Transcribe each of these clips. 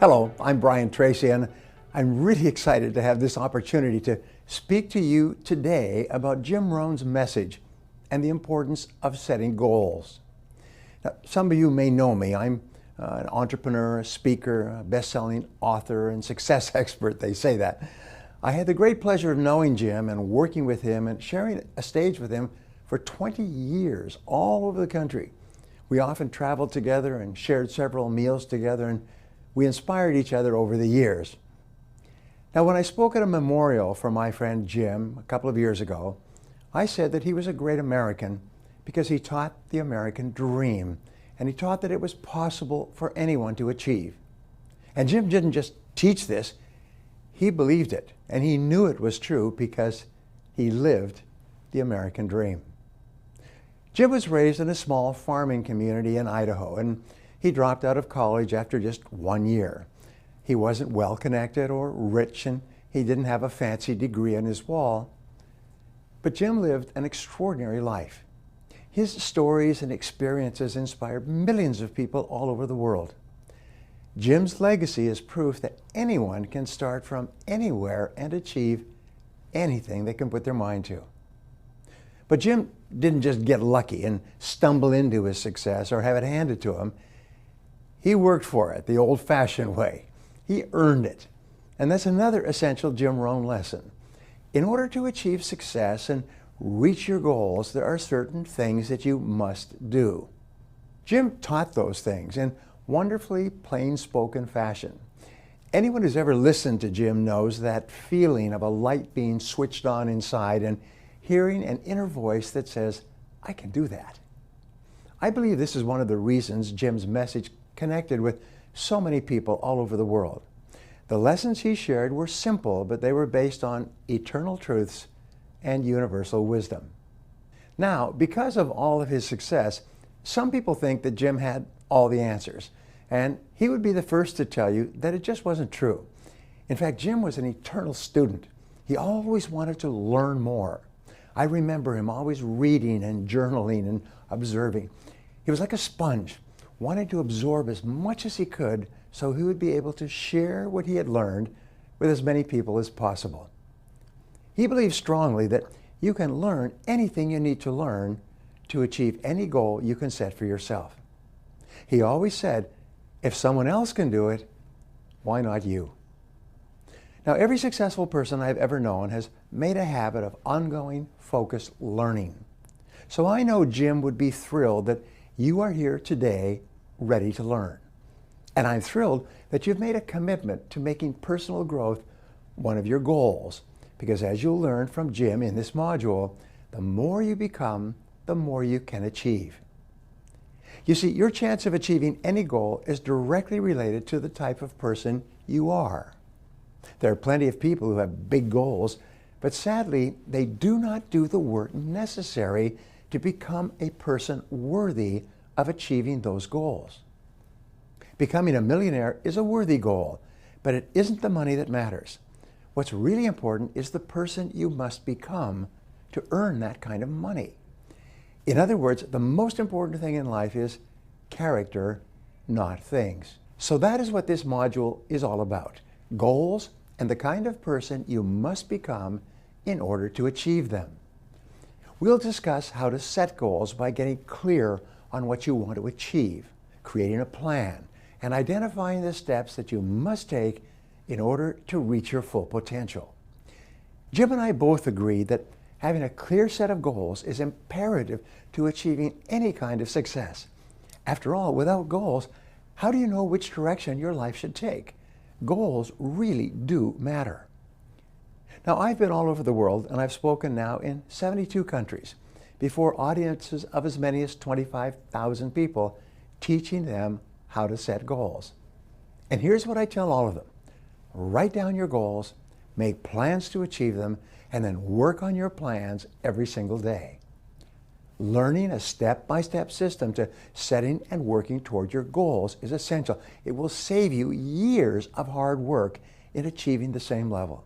Hello, I'm Brian Tracy, and I'm really excited to have this opportunity to speak to you today about Jim Rohn's message and the importance of setting goals. Now, some of you may know me. I'm an entrepreneur, a speaker, a best-selling author, and success expert, they say that. I had the great pleasure of knowing Jim and working with him and sharing a stage with him for 20 years all over the country. We often traveled together and shared several meals together, and we inspired each other over the years. Now, when I spoke at a memorial for my friend Jim a couple of years ago, I said that he was a great American because he taught the American dream, and he taught that it was possible for anyone to achieve. And Jim didn't just teach this, he believed it, and he knew it was true because he lived the American dream. Jim was raised in a small farming community in Idaho, and he dropped out of college after just 1 year. He wasn't well connected or rich, and he didn't have a fancy degree on his wall. But Jim lived an extraordinary life. His stories and experiences inspired millions of people all over the world. Jim's legacy is proof that anyone can start from anywhere and achieve anything they can put their mind to. But Jim didn't just get lucky and stumble into his success or have it handed to him. He worked for it the old-fashioned way. He earned it. And that's another essential Jim Rohn lesson. In order to achieve success and reach your goals, there are certain things that you must do. Jim taught those things in wonderfully plain-spoken fashion. Anyone who's ever listened to Jim knows that feeling of a light being switched on inside and hearing an inner voice that says, "I can do that." I believe this is one of the reasons Jim's message connected with so many people all over the world. The lessons he shared were simple, but they were based on eternal truths and universal wisdom. Now, because of all of his success, some people think that Jim had all the answers, and he would be the first to tell you that it just wasn't true. In fact, Jim was an eternal student. He always wanted to learn more. I remember him always reading and journaling and observing. He was like a sponge, wanted to absorb as much as he could so he would be able to share what he had learned with as many people as possible. He believed strongly that you can learn anything you need to learn to achieve any goal you can set for yourself. He always said, if someone else can do it, why not you? Now, every successful person I've ever known has made a habit of ongoing, focused learning. So I know Jim would be thrilled that you are here today ready to learn. And I'm thrilled that you've made a commitment to making personal growth one of your goals, because as you'll learn from Jim in this module, the more you become, the more you can achieve. You see, your chance of achieving any goal is directly related to the type of person you are. There are plenty of people who have big goals, but sadly, they do not do the work necessary to become a person worthy of achieving those goals. Becoming a millionaire is a worthy goal, but it isn't the money that matters. What's really important is the person you must become to earn that kind of money. In other words, the most important thing in life is character, not things. So that is what this module is all about. Goals and the kind of person you must become in order to achieve them. We'll discuss how to set goals by getting clear on what you want to achieve, creating a plan, and identifying the steps that you must take in order to reach your full potential. Jim and I both agree that having a clear set of goals is imperative to achieving any kind of success. After all, without goals, how do you know which direction your life should take? Goals really do matter. Now, I've been all over the world, and I've spoken now in 72 countries before audiences of as many as 25,000 people, teaching them how to set goals. And here's what I tell all of them. Write down your goals, make plans to achieve them, and then work on your plans every single day. Learning a step-by-step system to setting and working toward your goals is essential. It will save you years of hard work in achieving the same level.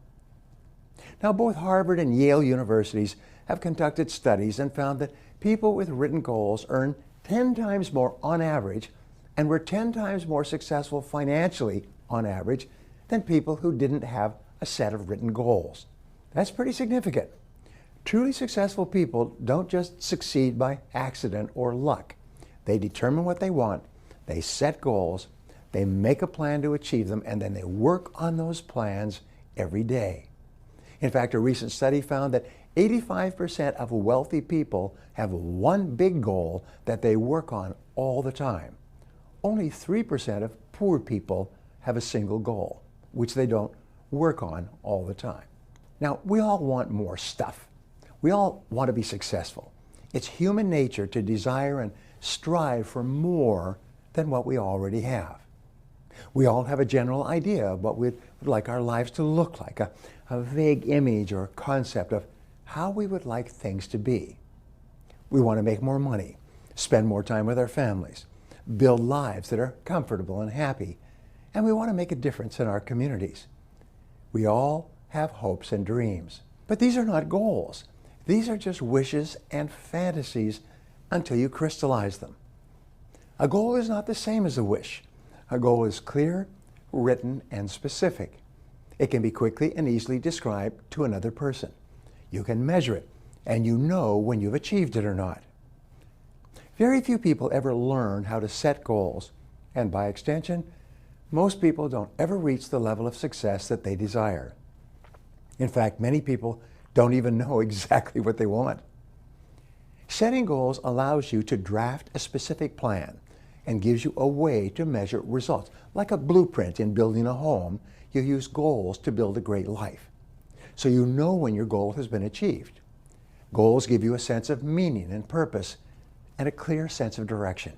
Now, both Harvard and Yale universities have conducted studies and found that people with written goals earn 10 times more on average and were 10 times more successful financially on average, than people who didn't have a set of written goals. That's pretty significant. Truly successful people don't just succeed by accident or luck. They determine what they want, they set goals, they make a plan to achieve them, and then they work on those plans every day. In fact, a recent study found that 85% of wealthy people have one big goal that they work on all the time. Only 3% of poor people have a single goal, which they don't work on all the time. Now, we all want more stuff. We all want to be successful. It's human nature to desire and strive for more than what we already have. We all have a general idea of what we'd like our lives to look like, a vague image or concept of how we would like things to be. We want to make more money, spend more time with our families, build lives that are comfortable and happy, and we want to make a difference in our communities. We all have hopes and dreams, but these are not goals. These are just wishes and fantasies until you crystallize them. A goal is not the same as a wish. A goal is clear, written, and specific. It can be quickly and easily described to another person. You can measure it, and you know when you've achieved it or not. Very few people ever learn how to set goals, and by extension, most people don't ever reach the level of success that they desire. In fact, many people don't even know exactly what they want. Setting goals allows you to draft a specific plan and gives you a way to measure results. Like a blueprint in building a home, you use goals to build a great life. So you know when your goal has been achieved. Goals give you a sense of meaning and purpose and a clear sense of direction.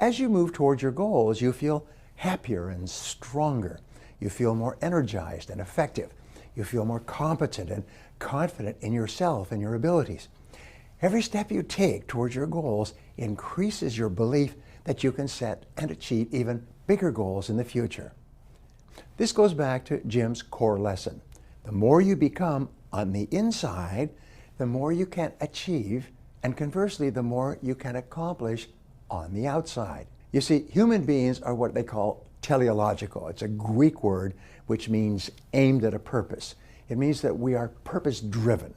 As you move towards your goals, you feel happier and stronger. You feel more energized and effective. You feel more competent and confident in yourself and your abilities. Every step you take towards your goals increases your belief that you can set and achieve even bigger goals in the future. This goes back to Jim's core lesson. The more you become on the inside, the more you can achieve, and conversely, the more you can accomplish on the outside. You see, human beings are what they call teleological. It's a Greek word which means aimed at a purpose. It means that we are purpose-driven.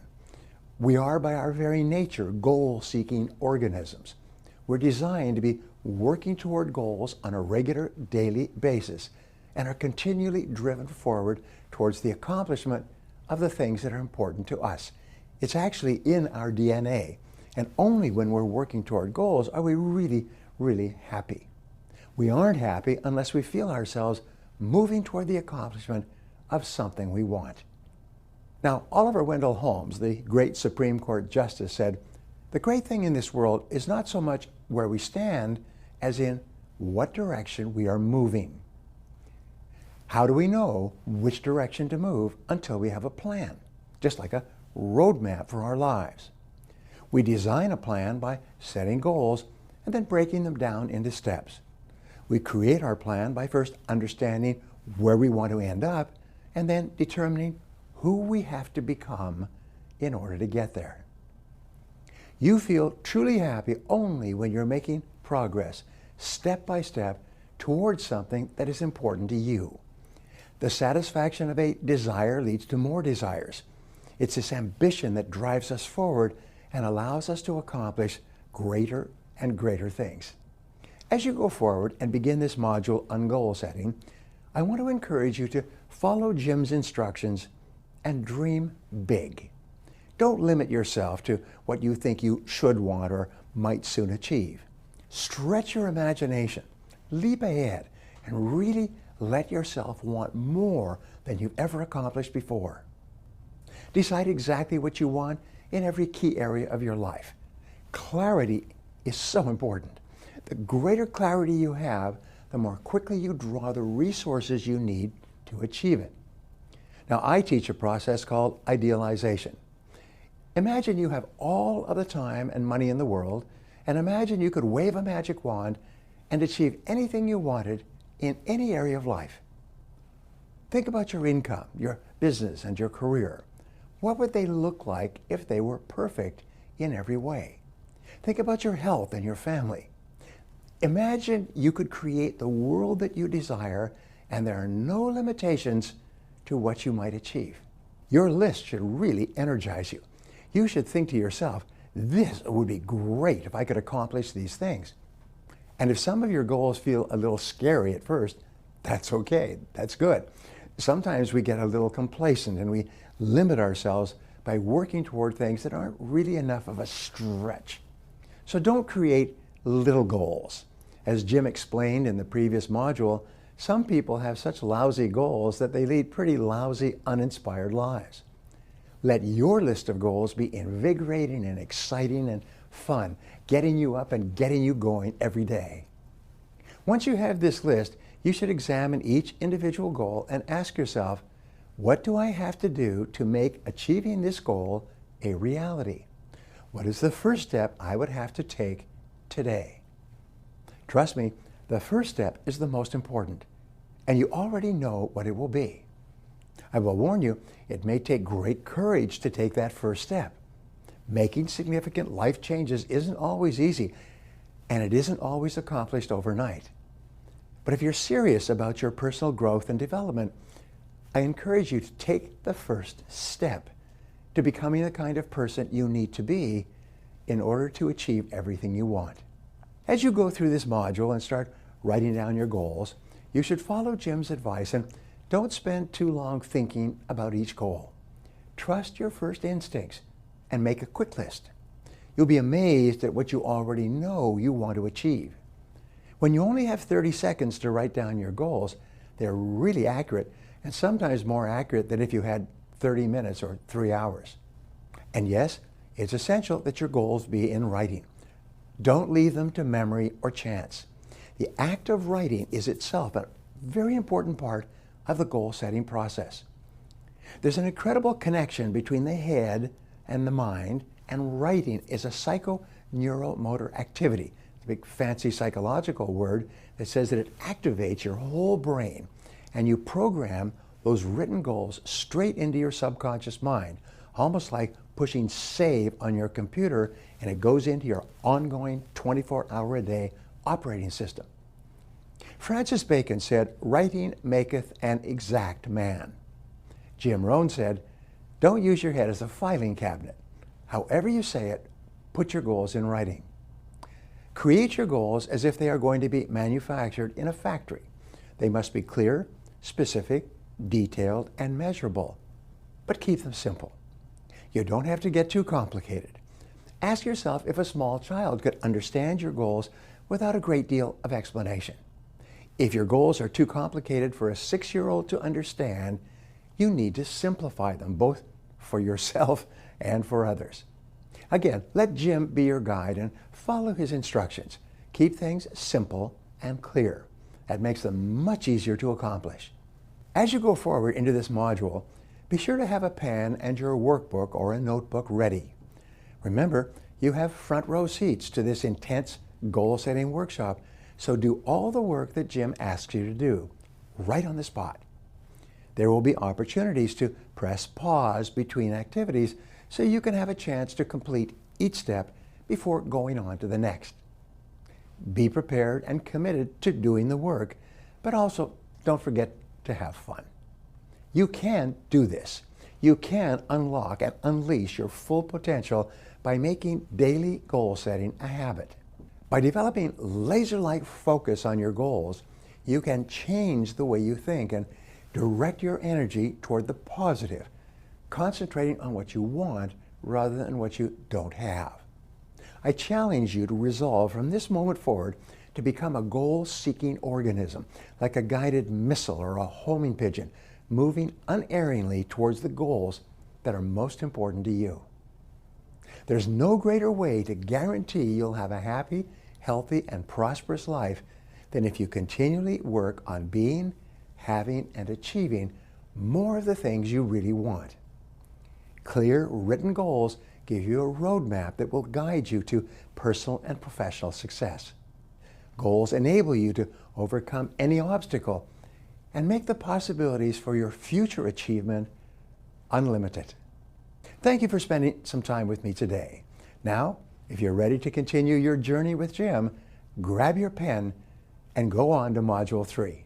We are, by our very nature, goal-seeking organisms. We're designed to be working toward goals on a regular, daily basis and are continually driven forward towards the accomplishment of the things that are important to us. It's actually in our DNA, and only when we're working toward goals are we really, really happy. We aren't happy unless we feel ourselves moving toward the accomplishment of something we want. Now, Oliver Wendell Holmes, the great Supreme Court Justice, said, "The great thing in this world is not so much where we stand as in what direction we are moving." How do we know which direction to move until we have a plan, just like a roadmap for our lives? We design a plan by setting goals and then breaking them down into steps. We create our plan by first understanding where we want to end up and then determining who we have to become in order to get there. You feel truly happy only when you're making progress, step by step, towards something that is important to you. The satisfaction of a desire leads to more desires. It's this ambition that drives us forward and allows us to accomplish greater and greater things. As you go forward and begin this module on goal setting, I want to encourage you to follow Jim's instructions and dream big. Don't limit yourself to what you think you should want or might soon achieve. Stretch your imagination, leap ahead, and really let yourself want more than you've ever accomplished before. Decide exactly what you want in every key area of your life. Clarity is so important. The greater clarity you have, the more quickly you draw the resources you need to achieve it. Now, I teach a process called idealization. Imagine you have all of the time and money in the world, and imagine you could wave a magic wand and achieve anything you wanted in any area of life. Think about your income, your business, and your career. What would they look like if they were perfect in every way? Think about your health and your family. Imagine you could create the world that you desire and there are no limitations to what you might achieve. Your list should really energize you. You should think to yourself, this would be great if I could accomplish these things. And if some of your goals feel a little scary at first, that's okay, that's good. Sometimes we get a little complacent and we limit ourselves by working toward things that aren't really enough of a stretch. So don't create little goals. As Jim explained in the previous module, some people have such lousy goals that they lead pretty lousy, uninspired lives. Let your list of goals be invigorating and exciting and fun, getting you up and getting you going every day. Once you have this list, you should examine each individual goal and ask yourself, what do I have to do to make achieving this goal a reality? What is the first step I would have to take today? Trust me, the first step is the most important, and you already know what it will be. I will warn you, it may take great courage to take that first step. Making significant life changes isn't always easy, and it isn't always accomplished overnight. But if you're serious about your personal growth and development, I encourage you to take the first step to becoming the kind of person you need to be in order to achieve everything you want. As you go through this module and start writing down your goals, you should follow Jim's advice and don't spend too long thinking about each goal. Trust your first instincts and make a quick list. You'll be amazed at what you already know you want to achieve. When you only have 30 seconds to write down your goals, they're really accurate and sometimes more accurate than if you had 30 minutes or 3 hours. And yes, it's essential that your goals be in writing. Don't leave them to memory or chance. The act of writing is itself a very important part of the goal-setting process. There's an incredible connection between the head and the mind, and writing is a psychoneuromotor activity. It's a big fancy psychological word that says that it activates your whole brain, and you program those written goals straight into your subconscious mind, almost like pushing save on your computer, and it goes into your ongoing 24-hour-a-day operating system. Francis Bacon said, "Writing maketh an exact man." Jim Rohn said, "Don't use your head as a filing cabinet. However you say it, put your goals in writing." Create your goals as if they are going to be manufactured in a factory. They must be clear, specific, detailed, and measurable, but keep them simple. You don't have to get too complicated. Ask yourself if a small child could understand your goals without a great deal of explanation. If your goals are too complicated for a 6-year-old to understand, you need to simplify them, both for yourself and for others. Again, let Jim be your guide and follow his instructions. Keep things simple and clear. That makes them much easier to accomplish. As you go forward into this module, be sure to have a pen and your workbook or a notebook ready. Remember, you have front row seats to this intense goal-setting workshop, so do all the work that Jim asks you to do, right on the spot. There will be opportunities to press pause between activities so you can have a chance to complete each step before going on to the next. Be prepared and committed to doing the work, but also don't forget to have fun. You can do this. You can unlock and unleash your full potential by making daily goal setting a habit. By developing laser-like focus on your goals, you can change the way you think and direct your energy toward the positive, concentrating on what you want rather than what you don't have. I challenge you to resolve from this moment forward to become a goal-seeking organism, like a guided missile or a homing pigeon, moving unerringly towards the goals that are most important to you. There's no greater way to guarantee you'll have a happy, healthy, and prosperous life than if you continually work on being, having, and achieving more of the things you really want. Clear, written goals give you a roadmap that will guide you to personal and professional success. Goals enable you to overcome any obstacle and make the possibilities for your future achievement unlimited. Thank you for spending some time with me today. Now, if you're ready to continue your journey with Jim, grab your pen and go on to Module 3.